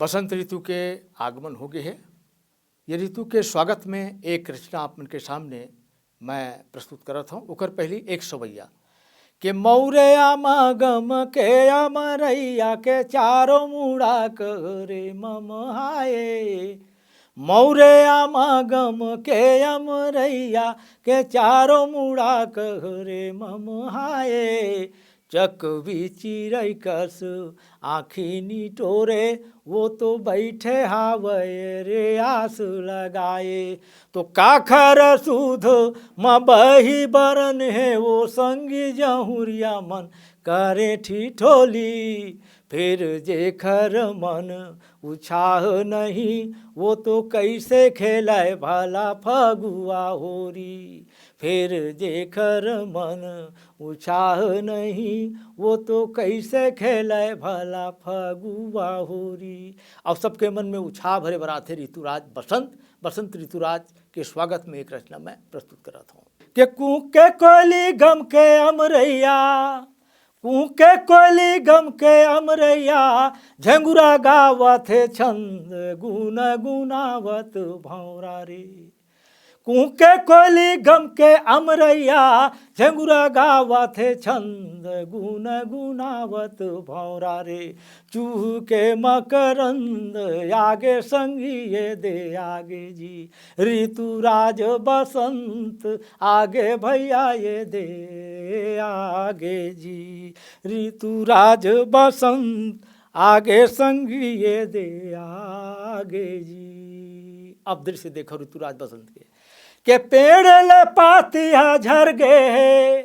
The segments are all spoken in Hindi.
बसंत ऋतु के आगमन हो गए है। ये ऋतु के स्वागत में एक रचना अपन के सामने मैं प्रस्तुत करत हूँ। ओकर पहली एक सवैया के मौरे आमा गम के अमरैया के चारों मुड़ा करे ममहाए। मौरे आमा गम के अमरैया के चारों मुड़ा करे ममहाए। चकवी चिड़ै कस आँखी निटोरे वो तो बैठे हावय रे आस लगाए। तो काखर सुध म बही बरन है वो संगी जहुरिया मन करे ठिठोली। फिर जेखर मन उत्साह नहीं वो तो कैसे खेलाए भला फगुआ होरी। फिर जेखर मन उत्साह नहीं वो तो कैसे खेलाए भला फगुआ होरी। अब सबके मन में उत्साह भरे बराथे ऋतुराज बसंत ऋतुराज के स्वागत में एक रचना मैं प्रस्तुत करता हूँ। के कूक के कोयली गम के अमरैया, कूक के कोयली गम के अमरैया, झंगुरा गावत है छंद गुन गुनावत भौरा रे। कूक के कोयली गम के अमरैया, झंगुरा गावत है छंद गुन गुनावत भौरा रे। चूह के मकरंद आगे संगी ये दे आगे जी, ऋतुराज बसंत आगे भैया ये दे आगे जी, ऋतुराज बसंत आगे संगी ये दे आगे जी। अब दृश्य देखो ऋतुराज बसंत के पेड़ ले पातिया झर गए,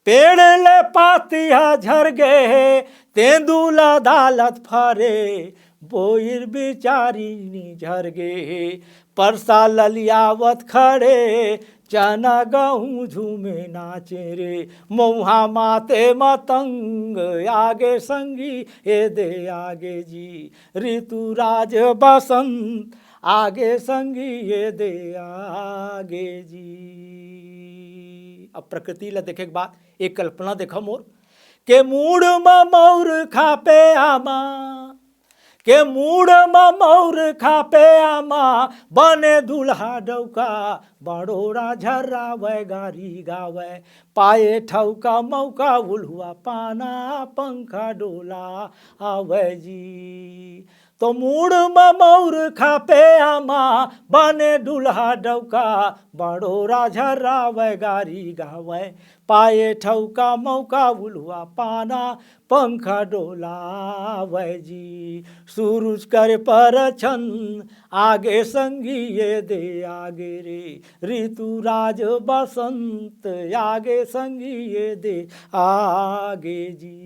पेड़ ले पातिया झर गए, तेंदुला दालत फरे बोइर बिचारी झर गए। परसा ललियावत खड़े चना गहूँ झूमे नाचे रे। मऊहा माते मतंग आगे संगी ए दे आगे जी, ऋतुराज बसंत आगे संगी ये दे आगे जी। अब प्रकृति ला देखे के बाद एक कल्पना देखो मोर के मूड में मौर खापे आमा, के मूड में मौर खापे आमा, बने दुल्हा डौका बड़ोरा झर्रावे गारी गावे। पाए ठौका मौका उल्हुआ पाना पंखा डोला आवे जी। तो मूड में मौर खापे आमा, बने दुल्हा डौका बड़ोरा झर्रावे गारी गावे। पाए ठौका मौका उल्हुआ पाना पंखा डोलावे जी। सूरज कर पर छन आगे संगी ये दे आगे रे, ऋतुराज बसंत आगे संगी ये दे आगे जी।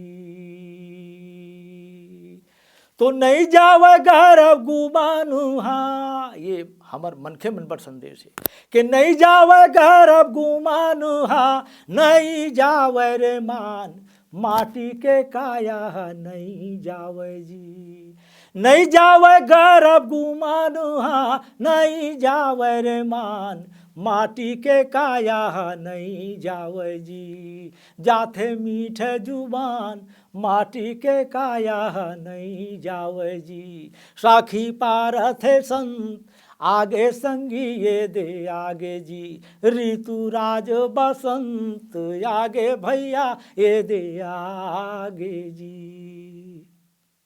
तो नहीं जावे घर गुमानु हा, ये हमार मनखे मन पर संदेश है कि नहीं जावे घर गुमानु हा, नहीं जावे रे मान माटी के काया नहीं जावे जी। नहीं जावे घर गुमानु हा, नहीं जावे रे मान माटी के काया नहीं जावे जी। जाथे मीठे जुबान माटी के काया नहीं जावे जी। साखी पारथे संत आगे संगी ये दे आगे जी, ऋतुराज बसंत आगे भैया ये दे आगे जी।